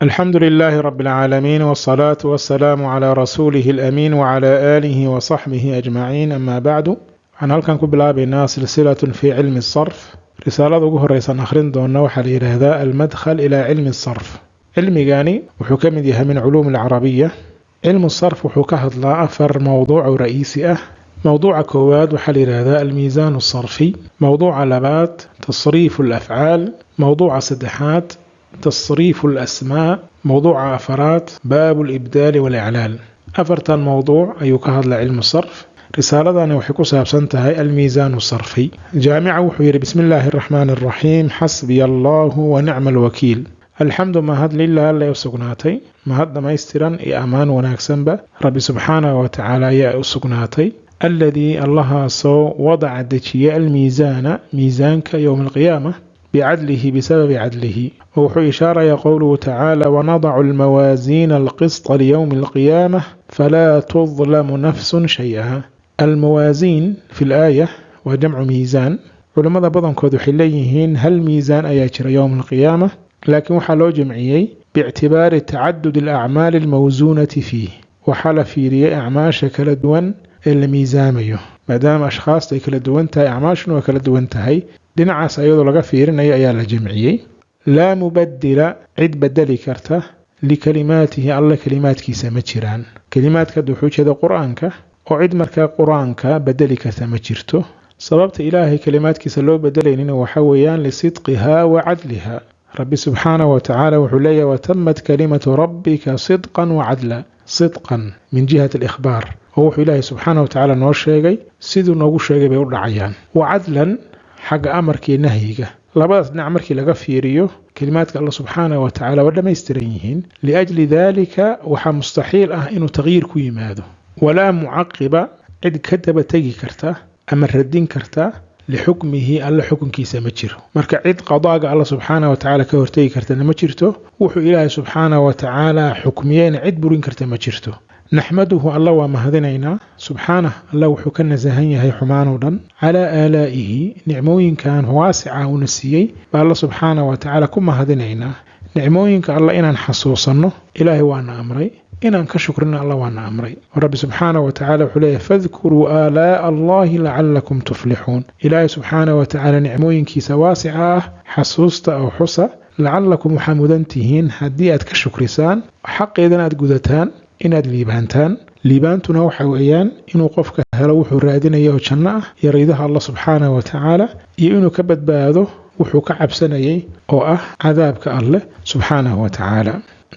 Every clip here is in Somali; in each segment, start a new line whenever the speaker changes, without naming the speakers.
الحمد لله رب العالمين، والصلاة والسلام على رسوله الأمين وعلى آله وصحبه أجمعين. أما بعد، عن هلكن كبلابنا سلسلة في علم الصرف. رسالة ugu أخرين دون نوح هذا المدخل إلى علم الصرف. علمي وحكم ديها من علوم العربية. علم الصرف وحكاه لا أفر موضوع رئيسي موضوع كواد وحليل هذا الميزان الصرفي. موضوع لبات تصريف الأفعال. موضوع سدحات تصريف الأسماء. موضوع أفرات باب الإبدال والإعلال. أفرت الموضوع أيوكهد لعلم الصرف. رسالة أنا وحكو سابسنتها الميزان الصرفي. جامعة وحوير بسم الله الرحمن الرحيم. حسبي الله ونعم الوكيل. الحمد ما هد لله لا يسقناتي ما هد ما يسترن أمان وناكسن به ربي سبحانه وتعالى يا يسقناتي الذي الله سو وضع دشيء الميزان ميزانك يوم القيامة بعدله بسبب عدله. وحو إشارة يقوله تعالى ونضع الموازين القسط ليوم القيامة فلا تظلم نفس شيئا. الموازين في الآية وجمع ميزان. ولماذا بضن كودو حليهين هل ميزان أياتر يوم القيامة، لكن وحلو جمعيي باعتبار تعدد الأعمال الموزونة فيه. وحال في رياء أعمال شكل دوان الميزاميه مادام أشخاص تكل دوانتها أعمال شنو وكل دوانتهاي dhinacaas ayadoo laga fiirinayo ayaa la jamciyey. laa mubaddila cid bedeli karta likalimaatihi alla kalimaadkiisa ma jiraan. kalimaadka duxuujada qur-aanka oo cid markaa qur-aanka bedeli karta ma jirto. sababta ilaahay kalimaadkiisa loo bedelaynina waxa weeyaan lisidqihaa wa cadlihaa. rabbi subxaanahu wa tacaala wuxuu leeyahay watammat kalimatu rabbika sidqan wa cadla. sidqan min jihati alikhbaar, oo wuxuu ilaahay subxaanahu wa tacaala noo sheegay siduu noogu sheegay bay u dhacayaan. wa cadlan xagga amarkii nahyiga. labadaas dhinac markii laga fiiriyo kalimaadka Allah subxaanahu wa tacaala waa dhammaystiran yihiin. liajli daalika waxaa mustaxiil ah inuu tagyiir ku yimaado. walaa mucaqiba cid ka daba tegi karta ama radin karta lixukmihi alla xukunkiisa ma jiro. marka cid qadaaga Allah subxaanahu wa tacaala ka hortegi kartana ma jirto. wuxuu ilaahay subxaanahu wa tacaala xukmiyeyna cid burin karta ma jirto. نحمده الله ومهدنينا سبحانه الله وحكنا زهنيه حمانودا على آلائه نعموين كان واسعة ونسيي بالله سبحانه وتعالى كما هدنينا نعموين كان الله إنا نحصوصنه إلهي وانا أمري إنا نكشكرنا الله وانا أمري. ورب سبحانه وتعالى حليه فاذكروا آلاء الله لعلكم تفلحون. إلهي سبحانه وتعالى نعموين كيس واسعة حصوصة أو حصة لعلكم محمودنتهين هديئة كشكرسان حق إذن أتقودتان inaad liibaantaan. liibaantuna waxa weeyaan inuu qofka helo wuxuu raadinayo oo janno ah iyo riidaha Allah subxaanahu wa tacaala, iyo inuu ka badbaado wuxuu ka cabsanayay oo ah cadaabka Allah subxaanahu wa tacaala.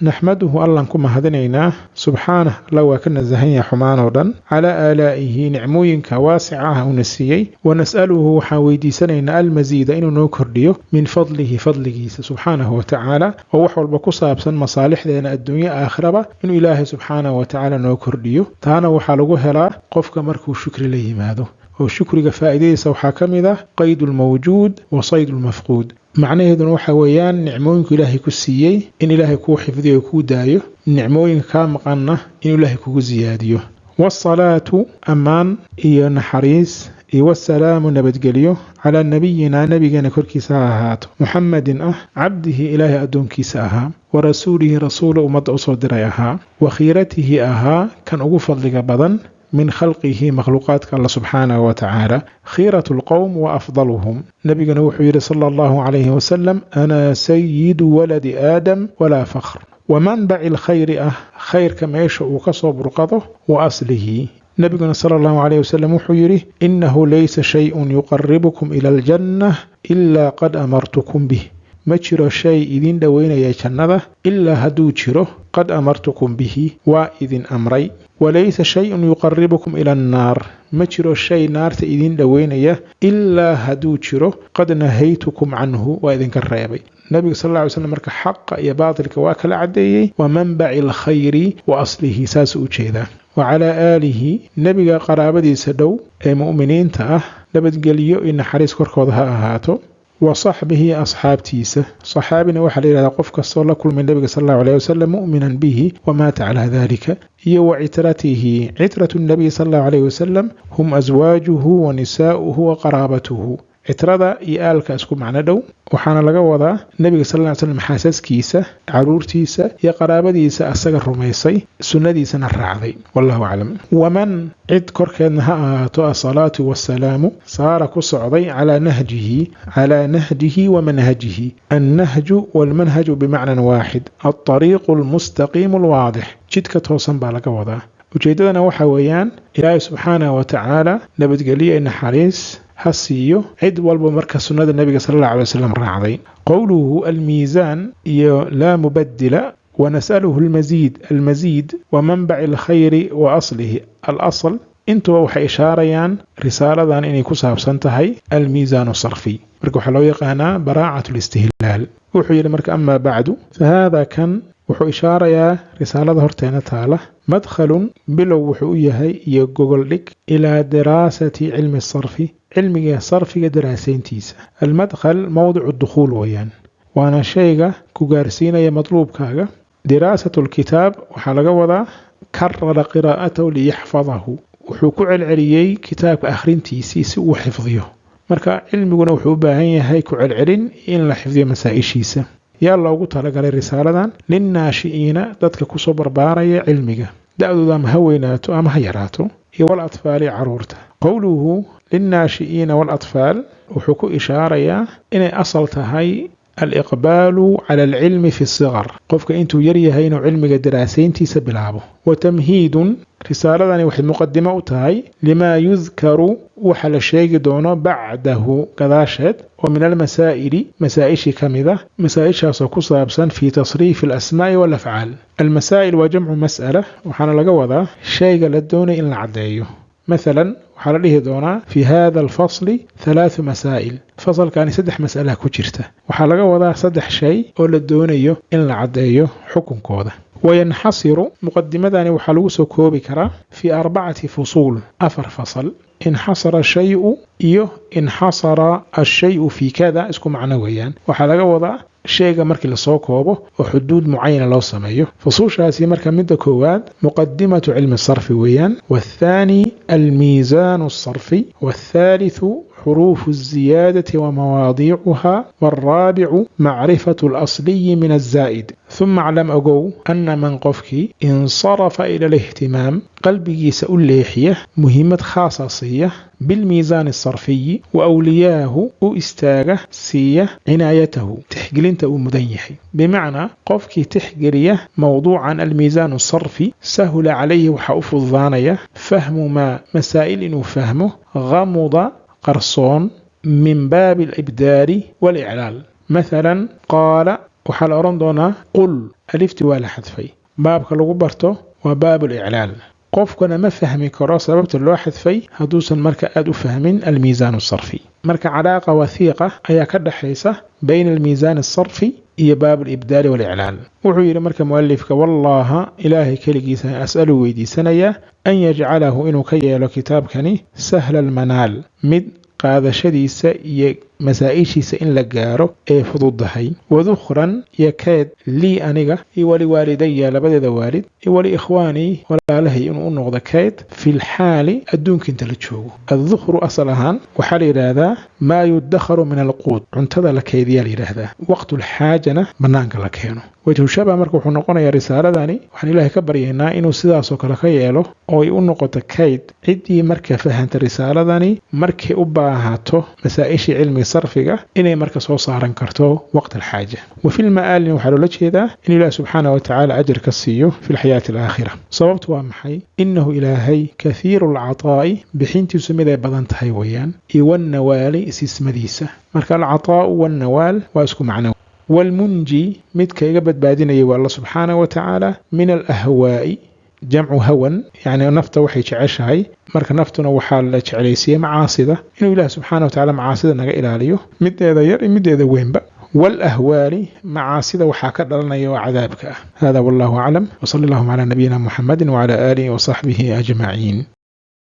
naxmaduhu allan ku mahadinaynaa subxaanah alla waa ka nasahan yahay xumaan oo dhan calaa aalaa'ihi nicmooyinka waasica ah uuna siiyey. wanas'aluhu waxaan weydiisanaynaa almasiida inuu noo kordhiyo min fadlihi fadligiisa subxaanahu wa tacaala, oo wax walba ku saabsan masaalixdeena adduunye aakhiraba inuu ilaahay subxaanahu wa tacaala noo kordhiyo. taana waxaa lagu helaa qofka markuu shukri la yimaado. oo shukriga faa'iidadiisa waxaa ka mid ah qaydu lmawjuud wa saydu lmafquud. macnaheeduna waxa weeyaan nicmooyinku ilaahay ku siiyey in ilaahay kuu xifdiyo oo kuu daayo, nicmooyinka kaa maqanna inuu ilaahay kugu siyaadiyo. waasalaatu ammaan iyo naxariis iyo wasalaamu nabadgelyo calaa nabiyina nabigeena korkiisa ha ahaato muxammadin ah cabdihi ilaahay addoonkiisa ahaa wa rasuulihi rasuula ummadda usoo diray ahaa wa khiiratihi ahaa kan ugu fadliga badan من خلقه مخلوقات الله سبحانه وتعالى خيرة القوم وأفضلهم. نبينا وحيد صلى الله عليه وسلم أنا سيد ولد آدم ولا فخر. ومنبع الخير خير كما يشاء كصب رقضه وأصله. نبينا صلى الله عليه وسلم وحيده إنه ليس شيء يقربكم إلى الجنة إلا قد أمرتكم به. ما جرى شيء إذن دوين يجنده إلا هدو جره قد أمرتكم به وإذن أمري. وليس شيء يقربكم إلى النار. ما جرى شيء نار إذن دوين إلا هدو جره قد نهيتكم عنه وإذن كالريبي. النبي صلى الله عليه وسلم مرك حق يا باطل كواكل عدي ومنبع الخير وأصله ساس أجيدا. وعلى آله نبي قرابدي سدو مؤمنين تأه لبد قليو إن حريس كركوضها أهاتو وصحبه أصحاب تيسة. صحابنا وحليل على قفك الصلاة كل من النبي صلى الله عليه وسلم مؤمنا به ومات على ذلك. وعترته عترة النبي صلى الله عليه وسلم هم أزواجه ونساؤه وقرابته. citrada iyo aalka isku macno dhow waxaana laga wadaa nabiga sallallahu alayhi wasallam xaasaskiisa caruurtiisa iyo qaraabadiisa asaga rumaysay sunnadiisana raacday wallahu a'lam waman cid korkeedna ha ahaato as-salaatu was-salaamu saara ku socday ala nahjihi wa manhajihi an-nahju wal-manhaju bima'nan waahid at-tariiqu al-mustaqiim al-waadih jidka toosan baa laga wadaa ujeedadana waxa weeyaan ilaahay subxaanahu wa ta'ala nabadgeliyo naxariis hasiyo cid walba marka sunnada nabiga sallallahu alayhi wasallam raacday qawluhu al-miizan iyo la mubaddila wa nas'aluhu al-mazid wa manba' al-khayr wa aslihi al-asl intuba waxay ishaarayaan risaaladan inay ku saabsan tahay al-miizan as-sarfi marka waxa loo yaqaanaa baraa'atu al-istihlaal wuxuu yiri marka amma ba'du fa hada kan wuxuu ishaarayaa risaalada horteena taala madkhalun bilow wuxuu yahay iyo gogol dhig ilaa diraasati cilmi as-sarfi cilmiga sarfiga daraasayntiisa almadkhal mawducu dukhuul weeyaan waana shayga ku gaarsiinaya matluubkaaga diraasatu alkitaab waxaa laga wadaa karrara qiraa'atahu liyaxfadahu wuxuu ku celceliyey kitaabka akhrintiisii si uu xifdiyo marka cilmiguna wuxuu u baahan yahay ku celcelin in la xifdiyo masaa'ishiisa yaa loogu talagalay risaaladan linnaashi'iina dadka kusoo barbaaraya cilmiga da'dooda ama ha weynaato ama ha yaraato iyo wal atfaali caruurta qowluhu linnaashi'iina wal atfaal wuxuu ku ishaarayaa inay asal tahay al-iqbaalu cala al-cilmi fi as-sighar qofka intuu yar yahay inuu cilmiga daraasayntiisa bilaabo wa tamhiidun risaaladani waxay muqaddimo u tahay lima yudkaru waxa la sheegi doono bacdahu gadaasheed oo min al-masaa'ili masaa'ishi kamida masaa'ishaasoo ku saabsan fi tasriif al-asmaa'i wal af'aal al-masaa'il waa jamcu mas'ala waxaana laga wadaa shayga la doonay in la caddeeyo مثلا waxaa la dhihi doonaa fi hada alfasli 3 masaa'il fasalkani 3 mas'ala ku jirta waxaa laga wadaa 3 shay oo la doonayo in la cadeeyo xukunkooda wayanhasiru muqaddimadani waxaa lagu soo koobi karaa fi 4 fusul 4 fasal inhasara shay'u iyo inhasara ash-shay'u fi kada isku macno weeyaan waxaa laga wadaa shayga markii la soo koobo oo xuduud muayana loo sameeyo fusuushaasi marka midda koowaad muqaddimatu cilmi sarfi weeyaan والثاني الميزان الصرفي والثالث حروف الزيادة ومواضيعها والرابع معرفة الأصلي من الزائد ثم علم أقو أن من قفك انصرف إلى الاهتمام قلبي سأل ليحية مهمة خاصة بالميزان الصرفي وأولياه استاغه سية عنايته تحقلنت مدنيحي بمعنى قفك تحقريه موضوعا الميزان الصرفي سهل عليه وحأف الظانية فهم ما مسائل إنه فهمه غمض قرصون من باب الإبدال والإعلال مثلا قال وحال أرندونا قل ألفت ولا حذفي باب كالغبرته وباب الإعلال قفكنا ما فهمي كرا سببت اللو حذفي هدوسا مركا أدو فهمين الميزان الصرفي مركا علاقة وثيقة أي كد حيسة بين الميزان الصرفي إيا باب الإبدال والإعلال وعير مركا مؤلفك والله إلهي كليسا أسأل ويدي سنية أن يجعله إنو كيالو كتاب كني سهل المنال مد qaadashadiisa iyo masaa'ishiisa in la gaaro ee fududahay wadukhran yakaad lii aniga iyo wali waalidaya labadeeda waalid iyo wali ikhwaani walaalahay inuu u noqdo kayd fil xaali adduunka inta la joogo addukhru asal ahaan waxaa la yidhaahdaa maa yudakharu min alquud cuntada la kaydiyaa la yidhaahdaa waqtu lxaajana bannaanka la keeno wajhu shaba marka wuxuu noqonayaa risaaladani waxaan ilaahay ka baryaynaa inuu sidaasoo kale ka yeelo oo ay u noqoto kayd ciddii marka fahanta risaaladani markay u baahato masaa'ishii cilmiga sarfiga inay marka soo saaran karto waqti alxaaja وفي المآل waxaa loola jeedaa in ilaahay subxaanahu watacaala ajir ka siiyo fi lxayaati alaakhira sababtu waa maxay innahu ilaahay kathiiru alcataa'i bixintiisu mid ay badan tahay weeyaan iyo wannawaali isismadiisa marka alcataa'u wannawaal waa isku macno والمنجي مدك يقبض بعدين والله سبحانه وتعالى من الأهواء جمع هون يعني نفط وحي تعشهاي مرك نفتنا وحال تعليسية معاصدة إنه الله سبحانه وتعالى معاصدة نجا إلى مد هذا ير مد هذا وين بقى والأهوال معاصدة وحاكر لنا وعذابك هذا والله أعلم وصلى الله على نبينا محمد وعلى آله وصحبه أجمعين.